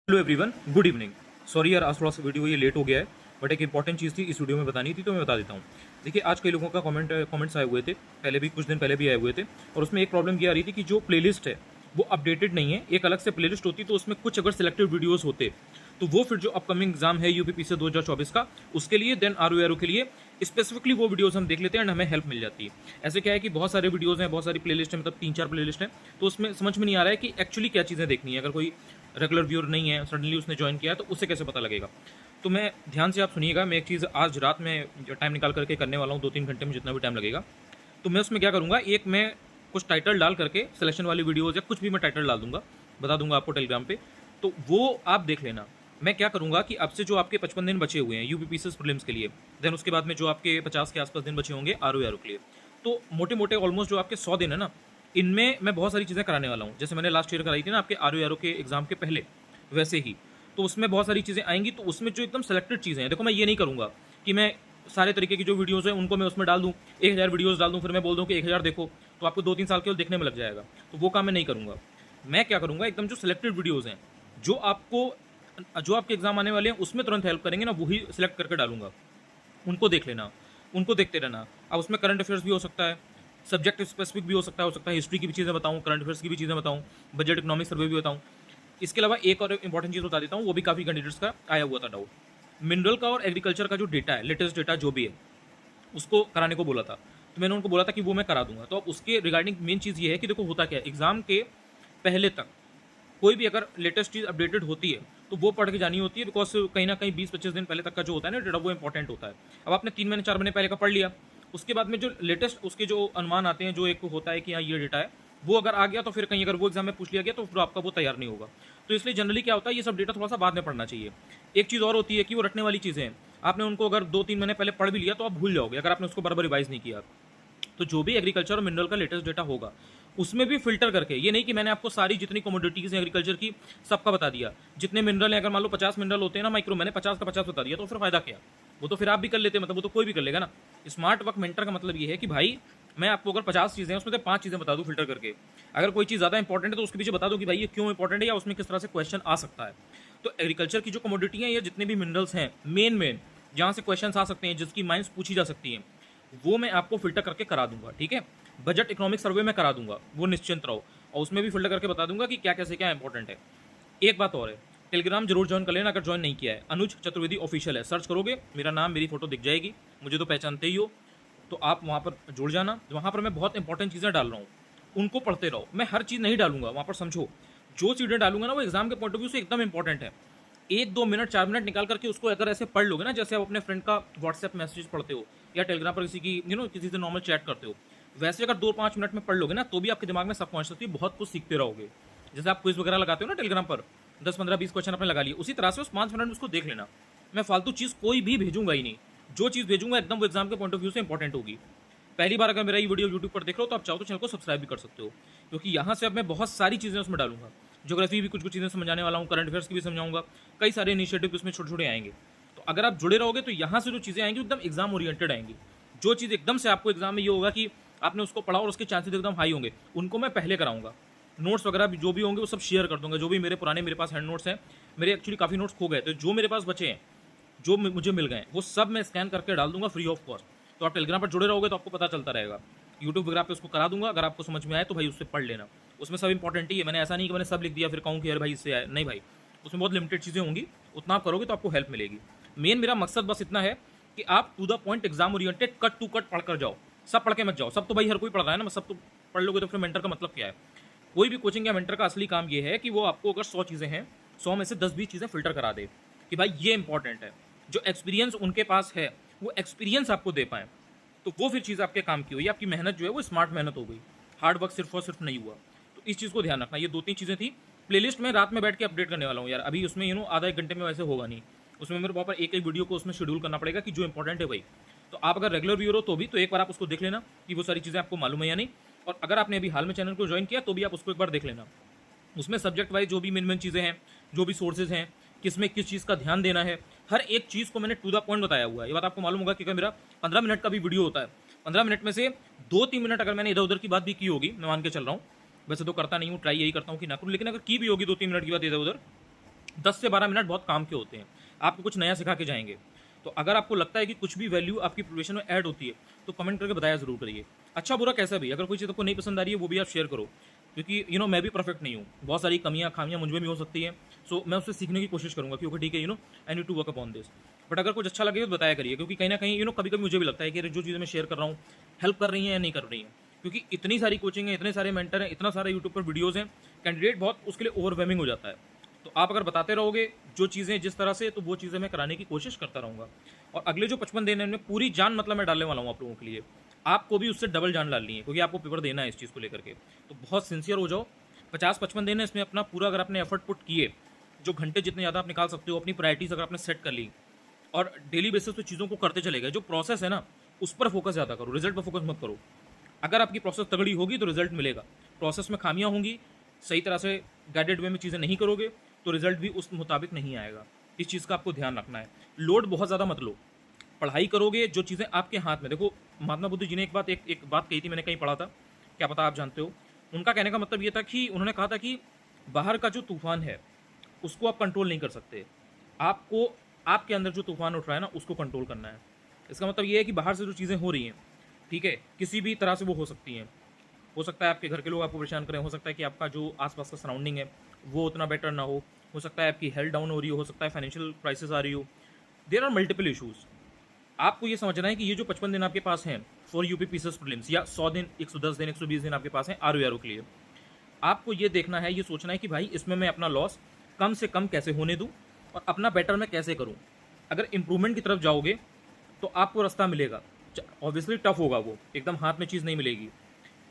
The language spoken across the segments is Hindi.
Hello everyone, good evening. Sorry यार, आज थोड़ा सा वीडियो ये लेट हो गया है, बट एक इंपॉर्टेंट चीज़ थी इस वीडियो में बतानी थी, तो मैं बता देता हूँ। देखिए, आज कई लोगों का कमेंट्स आए हुए थे, पहले भी कुछ दिन पहले भी आए हुए थे, और उसमें एक प्रॉब्लम ये आ रही थी कि जो प्लेलिस्ट है वो अपडेटेड नहीं है। एक अलग से प्लेलिस्ट होती तो उसमें कुछ अगर सिलेक्टेड वीडियोस होते तो वो फिर जो अपकमिंग एग्जाम है यूपीपीसी 2024 का, उसके लिए देन आरओ के लिए स्पेसिफिकली वो वीडियोस हम देख लेते हैं एंड हमें हेल्प मिल जाती है। ऐसे क्या है कि बहुत सारे वीडियोस हैं, बहुत सारी प्लेलिस्ट है, मतलब 3-4 प्लेलिस्ट हैं, तो उसमें समझ में नहीं आ रहा है कि एक्चुअली क्या चीज़ें देखनी है। अगर कोई रेगुलर व्यूअर नहीं है, सडनली उसने ज्वाइन किया है, तो उससे कैसे पता लगेगा। तो मैं ध्यान से आप सुनिएगा, मैं एक चीज़ आज रात में टाइम निकाल करके करने वाला हूँ, 2-3 घंटे में जितना भी टाइम लगेगा। तो मैं उसमें क्या करूँगा, एक मैं कुछ टाइटल डाल करके सिलेक्शन वाली वीडियोज़ या कुछ भी मैं टाइटल डाल दूंगा, बता दूंगा आपको टेलीग्राम पे, तो वो आप देख लेना। मैं क्या करूँगा कि अब से जो आपके 55 दिन बचे हुए हैं यूपीपीसीएस प्रीलिम्स के लिए, देन उसके बाद में जो आपके 50 के आसपास दिन बचे होंगे आरओ के लिए, तो मोटे मोटे ऑलमोस्ट जो आपके 100 दिन है ना, इनमें मैं बहुत सारी चीज़ें कराने वाला हूँ। जैसे मैंने लास्ट ईयर कराई थी ना आपके आरओ के एग्जाम के पहले, वैसे ही तो उसमें बहुत सारी चीज़ें आएंगी। तो उसमें जो एकदम सेलेक्टेड चीज़ें हैं, देखो मैं ये नहीं करूँगा कि मैं सारे तरीके की जो वीडियोस हैं उनको मैं उसमें डाल दूँ, 1000 वीडियोस डाल दूँ, फिर मैं बोल दूँ कि 1000 देखो, तो आपको 2-3 साल केवल देखने में लग जाएगा। तो वो काम मैं नहीं करूँगा। मैं क्या करूँगा, एकदम जो सिलेक्टेड वीडियोज़ हैं, जो आपको जो आपके एग्जाम आने वाले हैं उसमें तुरंत हेल्प करेंगे ना, वही सिलेक्ट करके डालूंगा। उनको देख लेना, उनको देखते रहना। अब उसमें करंट अफेयर्स भी हो सकता है, सब्जेक्ट स्पेसिफिक भी हो सकता है हिस्ट्री की भी चीज़ें बताऊँ, करंट अफेयर्स की भी चीज़ें बताऊँ, बजट इकोनॉमिक सर्वे भी बताऊँ। इसके अलावा एक और इंपॉर्टेंट चीज़ बता देता हूँ, वो भी काफ़ी कैंडिडेट्स का आया हुआ था डाउट। मिनरल का और एग्रीकल्चर का जो डेटा है, लेटेस्ट डेटा जो भी है, उसको कराने को बोला था। तो मैंने उनको बोला था कि वो मैं करा दूंगा। तो अब उसके रिगार्डिंग मेन चीज़ ये है कि देखो होता क्या है, एग्जाम के पहले तक कोई भी अगर लेटेस्ट चीज़ अपडेटेड होती है तो वो पढ़ के जानी होती है, बिकॉज कहीं ना कहीं 20-25 दिन पहले तक का जो होता है ना डेटा, वो इंपॉर्टेंट होता है। अब आपने 3 महीने 4 महीने पहले का पढ़ लिया, उसके बाद में जो लेटेस्ट उसके जो अनुमान आते हैं, जो एक होता है कि हाँ ये डेटा है, वो अगर आ गया तो फिर कहीं अगर वो एग्जाम में पूछ लिया गया तो फिर आपका वो तैयार नहीं होगा। तो इसलिए जनरली क्या होता है, ये सब डेटा थोड़ा सा बाद में पढ़ना चाहिए। एक चीज़ और होती है कि वो रटने वाली चीज़ें हैं, आपने उनको अगर 2-3 महीने पहले पढ़ भी लिया तो आप भूल जाओगे अगर आपने उसको बराबर रिवाइज नहीं किया। तो जो भी एग्रीकल्चर और मिनरल का लेटेस्ट डेटा होगा उसमें भी फिल्टर करके, ये नहीं कि मैंने आपको सारी जितनी कमोडिटीज हैं एग्रीकल्चर की सबका बता दिया। जितने मिनरल हैं, अगर मान लो 50 मिनरल होते हैं ना माइक्रो, मैंने 50 का 50 बता दिया, तो फिर फायदा क्या। वो तो फिर आप भी कर लेते, मतलब वो तो कोई भी कर लेगा ना। स्मार्ट वर्क मेंटर का मतलब ये है कि भाई मैं आपको अगर 50 चीज़ें हैं उसमें से 5 चीज़ें बता दूँ फिल्टर करके। अगर कोई चीज़ ज़्यादा इंपॉर्टेंट है तो उसके पीछे बता दो कि भाई ये क्यों इंपॉर्टेंट है या उसमें किस तरह से क्वेश्चन आ सकता है। तो एग्रीकल्चर की जो कमोडिटी हैं या जितने भी मिनरल्स हैं मेन जहाँ से क्वेश्चन आ सकते हैं, जिसकी माइंस पूछी जा सकती हैं, वो मैं आपको फिल्टर करके करा दूंगा। ठीक है, बजट इकोनॉमिक सर्वे में करा दूंगा, वो निश्चिंत रहो। और उसमें भी फिल्टर करके बता दूंगा कि क्या कैसे क्या इंपॉर्टेंट है। एक बात और है, टेलीग्राम जरूर ज्वाइन कर लेना अगर ज्वाइन नहीं किया है। अनुज चतुर्वेदी ऑफिशियल है, सर्च करोगे मेरा नाम मेरी फोटो दिख जाएगी, मुझे तो पहचानते ही हो। तो आप वहाँ पर जुड़ जाना, वहाँ पर मैं बहुत इंपॉर्टेंट चीज़ें डाल रहा हूँ, उनको पढ़ते रहो। मैं हर चीज़ नहीं डालूंगा वहाँ पर, समझो। जो चीज़ें डालूंगा ना वो एग्जाम के पॉइंट ऑफ व्यू से एकदम इंपॉर्टेंट है। 1-2 मिनट 4 मिनट निकाल करके उसको अगर ऐसे पढ़ लोगे ना, जैसे आप अपने फ्रेंड का व्हाट्सएप मैसेज पढ़ते हो या टेलीग्राम पर किसी की किसी से नॉर्मल चैट करते हो, वैसे अगर 2-5 मिनट में पढ़ लोगे ना, तो भी आपके दिमाग में सबकॉन्शियसली बहुत कुछ सीखते रहोगे। जैसे आप क्विज वगैरह लगाते हो ना टेलीग्राम पर, 10-15-20 क्वेश्चन आपने लगा लिए, उसी तरह से उस 5 मिनट में उसको देख लेना। मैं फालतू चीज़ कोई भी भेजूंगा ही नहीं, जो चीज़ भेजूंगा एकदम वो एग्जाम के पॉइंट ऑफ व्यू से इंपॉर्टेंट होगी। पहली बार अगर मेरा ये वीडियो यूट्यूब पर देख रहे हो तो आप चाहो तो चैनल को सब्सक्राइब भी कर सकते हो, क्योंकि यहाँ से अब मैं बहुत सारी चीज़ें उसमें डालूंगा। ज्योग्राफी भी कुछ कुछ चीज़ें समझाने वाला हूँ, करंट अफेयर्स की भी समझाऊंगा, कई सारे इनिशिएटिव उसमें छोटे छोटे आएंगे। तो अगर आप जुड़े रहोगे तो यहाँ से जो चीज़ें आएंगी एकदम एग्जाम ओरिएंटेड आएंगी। जो चीज़ एकदम से आपको एग्जाम में ये होगा कि आपने उसको पढ़ा और उसके चांसेस एकदम हाई होंगे, उनको मैं पहले कराऊंगा। नोट्स वगैरह भी जो भी होंगे वो सब शेयर कर दूंगा, जो भी मेरे पुराने मेरे पास हैंड नोट्स हैं। मेरे एक्चुअली काफ़ी नोट्स खो गए, तो जो मेरे पास बचे हैं, जो मुझे मिल गए, वो सब मैं स्कैन करके डाल दूंगा फ्री ऑफ कॉस्ट। तो आप टेलीग्राम पर जुड़े रहोगे तो आपको पता चलता रहेगा। यूट्यूब वगैरह पे उसको करा दूंगा, अगर आपको समझ में आए तो भाई उससे पढ़ लेना। उसमें सब इंपॉर्टेंट ही है, मैंने ऐसा नहीं कि मैंने सब लिख दिया फिर कहूँ कि यार भाई इससे आए, नहीं भाई, उसमें बहुत लिमिटेड चीज़ें होंगी। उतना आप करोगे तो आपको हेल्प मिलेगी। मेन मेरा मकसद बस इतना है कि आप to the point exam oriented cut to cut पढ़ कर जाओ। सब पढ़ के मत जाओ, सब तो भाई हर कोई पढ़ रहा है ना, सब तो पढ़ लोगे तो फिर मेंटर का मतलब क्या है। कोई भी कोचिंग या मेंटर का असली काम ये है कि वो आपको अगर 100 चीज़ें हैं, 100 में से 10-20 चीज़ें फिल्टर करा दे कि भाई ये इंपॉर्टेंट है। जो एक्सपीरियंस उनके पास है वो एक्सपीरियंस आपको दे पाए, तो वो फिर चीज़ आपके काम की हुई, आपकी मेहनत जो है वो स्मार्ट मेहनत हो गई, हार्ड वर्क सिर्फ और सिर्फ नहीं हुआ। तो इस चीज़ को ध्यान रखना। ये 2-3 चीज़ें थी। प्लेलिस्ट में रात में बैठ के अपडेट करने वाला हूँ यार, अभी उसमें आधा 1 घंटे में वैसे होगा नहीं। उसमें मेरे प्रॉपर एक एक वीडियो को उसमें शेड्यूल करना पड़ेगा कि जो इंपॉर्टेंट है भाई। तो आप अगर रेगुलर व्यूअर हो तो भी तो एक बार आप उसको देख लेना कि वो सारी चीज़ें आपको मालूम है या नहीं। और अगर आपने अभी हाल में चैनल को ज्वाइन किया तो भी आप उसको एक बार देख लेना। उसमें सब्जेक्ट वाइज जो भी मेन मेन चीज़ें हैं, जो भी सोर्सेज हैं, किस में किस चीज़ का ध्यान देना है, हर एक चीज़ को मैंने टू द पॉइंट बताया हुआ है। ये बात आपको मालूम होगा कि मेरा 15 मिनट का भी वीडियो होता है, 15 मिनट में से 2-3 मिनट अगर मैंने इधर उधर की बात भी की होगी, मैं मान के चल रहा हूँ, वैसे तो करता नहीं हूँ, ट्राई यही करता हूँ कि ना करूँ, लेकिन अगर की भी होगी 2-3 मिनट की बात इधर उधर, 10 से 12 मिनट बहुत काम के होते हैं, आपको कुछ नया सिखा के जाएँगे। तो अगर आपको लगता है कि कुछ भी वैल्यू आपकी प्रिपरेशन में ऐड होती है, तो कमेंट करके बताया ज़रूर करिए। अच्छा बुरा कैसा भी, अगर कोई चीज़ आपको नहीं पसंद आ रही है, वो भी आप शेयर करो। क्योंकि मैं भी परफेक्ट नहीं हूँ, बहुत सारी कमियाँ, खामियाँ मुझ में भी हो सकती हैं। सो मैं उससे सीखने की कोशिश करूँगा कि ओके ठीक है, I need to work upon this. But अगर कुछ अच्छा लगे तो बताया करिए, क्योंकि कहीं न कहीं कभी-कभी मुझे भी लगता है कि अरे जो चीज़ें मैं शेयर कर रहा हूँ, हेल्प कर रही हैं या नहीं कर रही हैं। क्योंकि इतनी सारी कोचिंग है, इतने सारे मेंटर हैं, इतना सारा यूट्यूब पर वीडियोज़ हैं, कैंडिडेट बहुत उसके लिए ओवरवेलमिंग हो जाता है। तो आप अगर बताते रहोगे जो चीज़ें जिस तरह से, तो वो चीज़ें मैं कराने की कोशिश करता रहूँगा। और अगले जो 55 दिन हैं, इनमें पूरी जान मतलब मैं डालने वाला हूँ आप लोगों के लिए। आपको भी उससे डबल जान डालनी है, क्योंकि आपको पेपर देना है इस चीज़ को लेकर के। तो बहुत सिंसियर हो जाओ। 50-55 दिन है, इसमें अपना पूरा अगर आपने एफर्ट पुट किए, जो घंटे जितने ज़्यादा आप निकाल सकते हो, अपनी प्रायोरिटीज़ अगर आपने सेट कर ली और डेली बेसिस पे चीज़ों को करते चले गए, जो प्रोसेस है ना, उस पर फोकस ज़्यादा करो, रिजल्ट पर फोकस मत करो। अगर आपकी प्रोसेस तगड़ी होगी तो रिजल्ट मिलेगा। प्रोसेस में खामियां होंगी, सही तरह से गाइडेड वे में चीज़ें नहीं करोगे, तो रिजल्ट भी उस मुताबिक नहीं आएगा। इस चीज़ का आपको ध्यान रखना है। लोड बहुत ज़्यादा मत लो। पढ़ाई करोगे, जो चीज़ें आपके हाथ में, देखो महात्मा बुद्ध जी ने एक बात कही थी, मैंने कहीं पढ़ा था, क्या पता आप जानते हो। उनका कहने का मतलब ये था कि उन्होंने कहा था कि बाहर का जो तूफान है, उसको आप कंट्रोल नहीं कर सकते। आपको आपके अंदर जो तूफान उठ रहा है ना, उसको कंट्रोल करना है। इसका मतलब ये है कि बाहर से जो चीज़ें हो रही हैं, ठीक है, किसी भी तरह से वो हो सकती हैं। हो सकता है आपके घर के लोग आपको परेशान करें, हो सकता है कि आपका जो आसपास का सराउंडिंग है वो उतना बेटर ना हो सकता है आपकी हेल्थ डाउन हो रही हो सकता है फाइनेंशियल क्राइसिस आ रही हो। There are multiple issues. आपको ये समझना है कि ये जो 55 दिन आपके पास हैं फॉर यूपी पीसीएस प्रीलिम्स, या 100 दिन, 110 दिन, 120 दिन आपके पास हैं आरओ के लिए, आपको ये देखना है, ये सोचना है कि भाई इसमें मैं अपना लॉस कम से कम कैसे होने दूँ और अपना बेटर मैं कैसे करूँ। अगर इंप्रूवमेंट की तरफ जाओगे तो आपको रास्ता मिलेगा। ऑब्वियसली टफ होगा, वो एकदम हाथ में चीज़ नहीं मिलेगी,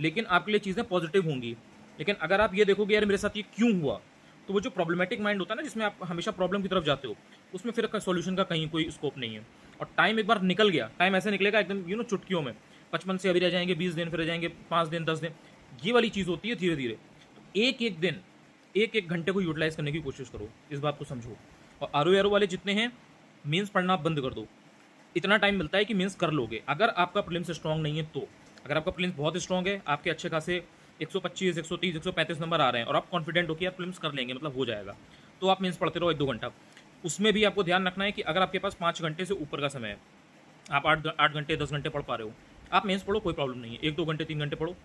लेकिन आपके लिए चीज़ें पॉजिटिव होंगी। लेकिन अगर आप ये देखोगे यार मेरे साथ ये क्यों हुआ, तो वो जो प्रॉब्लमेटिक माइंड होता है ना, जिसमें आप हमेशा प्रॉब्लम की तरफ जाते हो, उसमें फिर सॉल्यूशन का कहीं कोई स्कोप नहीं है। और टाइम एक बार निकल गया, टाइम ऐसे निकलेगा एकदम चुटकियों में। 55 से अभी रह जाएंगे 20 दिन, फिर रह जाएंगे 5 दिन, 10 दिन। ये वाली चीज़ होती है धीरे धीरे। एक एक दिन, एक एक घंटे को यूटिलाइज करने की कोशिश करो, इस बात को समझो। और आरओ वाले जितने हैं, मीन्स पढ़ना आप बंद कर दो। इतना टाइम मिलता है कि मीन्स कर लोगे, अगर आपका प्रीलिम्स स्ट्रॉन्ग नहीं है तो। अगर आपका प्रीलिम्स बहुत स्ट्रॉन्ग है, आपके अच्छे खासे 125, 130, 135 नंबर आ रहे हैं और आप कॉन्फिडेंट हो कि आप प्रीलिम्स कर लेंगे, मतलब हो जाएगा, तो आप मीन्स पढ़ते रहो 1-2 घंटा। उसमें भी आपको ध्यान रखना है कि अगर आपके पास 5 घंटे से ऊपर का समय है, आप 8 घंटे 10 घंटे पढ़ पा रहे हो, आप मेंस पढ़ो, कोई प्रॉब्लम नहीं है, 1-2 घंटे 3 घंटे पढ़ो।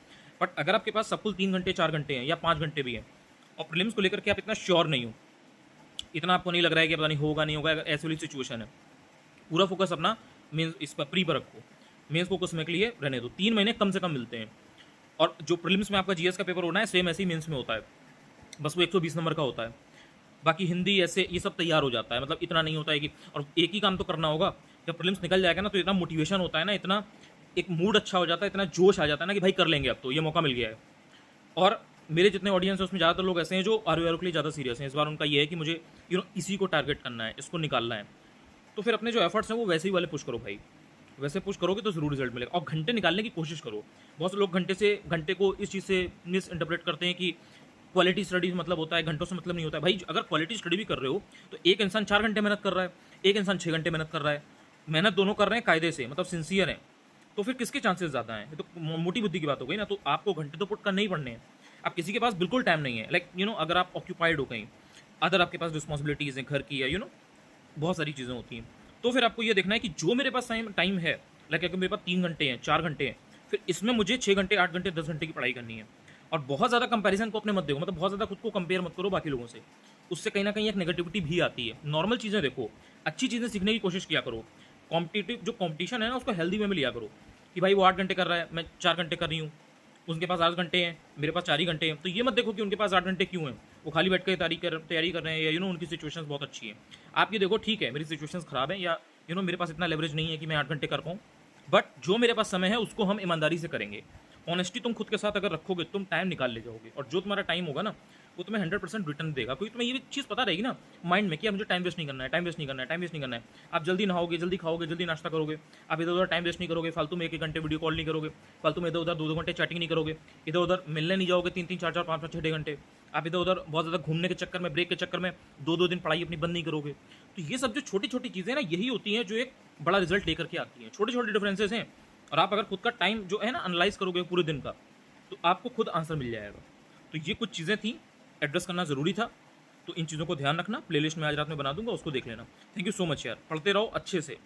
बट अगर आपके पास सब कुल 3 घंटे 4 घंटे हैं या 5 घंटे भी हैं और प्रीलिम्स को लेकर के आप इतना श्योर नहीं हो, इतना आपको नहीं लग रहा है कि पता नहीं होगा नहीं होगा, ऐसी वाली सिचुएशन है, पूरा फोकस अपना मीन्स इस पर प्री पर रखो। मेंस को कुछ समय के लिए रहने दो, 3 महीने कम से कम मिलते हैं। और जो प्रीलिम्स में आपका जीएस का पेपर होना है, सेम ऐसे ही मेंस में होता है, बस वो 120 नंबर का होता है। बाकी हिंदी ऐसे ये सब तैयार हो जाता है, मतलब इतना नहीं होता है कि, और एक ही काम तो करना होगा। जब प्रीलिम्स निकल जाएगा ना, तो इतना मोटिवेशन होता है ना, इतना एक मूड अच्छा हो जाता है, इतना जोश आ जाता है ना कि भाई कर लेंगे, अब तो ये मौका मिल गया है। और मेरे जितने ऑडियंस है उसमें ज़्यादातर लोग ऐसे हैं जो आरओ के लिए ज़्यादा सीरियस हैं। इस बार उनका ये है कि मुझे इसी को टारगेट करना है, इसको निकालना है। तो फिर अपने जो एफर्ट्स हैं वो वैसे ही वाले पुश करो भाई, वैसे पुश करोगे तो ज़रूर रिजल्ट मिलेगा। और घंटे निकालने की कोशिश करो। बहुत से लोग घंटे को इस चीज़ से मिस इंटरप्रेट करते हैं कि क्वालिटी स्टडी मतलब होता है, घंटों से मतलब नहीं होता है। भाई अगर क्वालिटी स्टडी भी कर रहे हो तो एक इंसान 4 घंटे मेहनत कर रहा है, एक इंसान 6 घंटे मेहनत कर रहा है, मेहनत दोनों कर रहे हैं कायदे से, मतलब सिंसियर हैं, तो फिर किसके चांसेस ज़्यादा हैं? ये तो मोटी बुद्धि की बात हो गई ना। तो आपको घंटे तो पुट करने ही पड़ने हैं। अब किसी के पास बिल्कुल टाइम नहीं है, लाइक अगर आप ऑक्यूपाइड हो कहीं, अदर आपके पास रिस्पॉन्सिबिलिटीज़ हैं घर की, या बहुत सारी चीज़ें होती हैं, तो फिर आपको ये देखना है कि जो मेरे पास टाइम है, लाइक अगर मेरे पास 3 घंटे हैं, 4 घंटे हैं, फिर इसमें मुझे 6 घंटे, 8 घंटे, 10 घंटे की पढ़ाई करनी है। और बहुत ज़्यादा कंपैरिजन को अपने मत देखो, मतलब बहुत ज़्यादा खुद को कंपेयर मत करो बाकी लोगों से। उससे कहीं न कहीं एक नेगेटिविटी भी आती है। नॉर्मल चीज़ें देखो, अच्छी चीज़ें सीखने की कोशिश किया करो। कॉम्पिटिटिव जो कॉम्पिटिशन है ना, उसको हेल्दी वे में लिया करो कि भाई वो 8 घंटे कर रहा है, मैं 4 घंटे कर रही हूँ, उनके पास 8 घंटे हैं, मेरे पास 4 ही घंटे हैं। तो ये मत देखो कि उनके पास 8 घंटे क्यों हैं, वो खाली बैठ के तैयारी कर रहे हैं, या उनकी सिचुएशंस बहुत अच्छी है। आप ये देखो ठीक है, मेरी सिचुएशंस खराब है, या मेरे पास इतना लेवरेज नहीं है कि मैं 8 घंटे कर पाऊँ, बट जो मेरे पास समय है उसको हम ईमानदारी से करेंगे। ऑनेस्टी तुम खुद के साथ अगर रखोगे, तुम टाइम निकाल ले जाओगे, और जो तुम्हारा टाइम होगा ना, वो तुम्हें 100% रिटर्न देगा, क्योंकि तुम्हें ये चीज़ पता रहेगी ना माइंड में कि अब मुझे टाइम वेस्ट नहीं करना है, टाइम वेस्ट नहीं करना है, टाइम वेस्ट नहीं करना है। आप जल्दी नहाओगे, जल्दी खाओगे, जल्दी नाश्ता करोगे, आप इधर उधर टाइम वेस्ट नहीं करोगे, फालतू में 1-1 घंटे वीडियो कॉल नहीं करोगे, फालतू में इधर उधर 2-2 घंटे चैटिंग नहीं करोगे, इधर उधर मिलने नहीं जाओगे 3-3, 4-4, 5-5, 6 घंटे, आप इधर उधर बहुत ज़्यादा घूमने के चक्कर में, ब्रेक के चक्कर में 2-2 दिन पढ़ाई अपनी बंद नहीं करोगे। तो ये सब जो छोटी छोटी चीज़ें ना, यही होती हैं जो एक बड़ा रिजल्ट लेकर के आती हैं। छोटे छोटे डिफरेंसेस हैं, और आप अगर खुद का टाइम जो है ना एनालाइज करोगे पूरे दिन का, तो आपको खुद आंसर मिल जाएगा। तो ये कुछ चीज़ें थी, एड्रेस करना ज़रूरी था। तो इन चीज़ों को ध्यान रखना, प्लेलिस्ट में आज रात में बना दूंगा, उसको देख लेना। थैंक यू सो मच यार, पढ़ते रहो अच्छे से।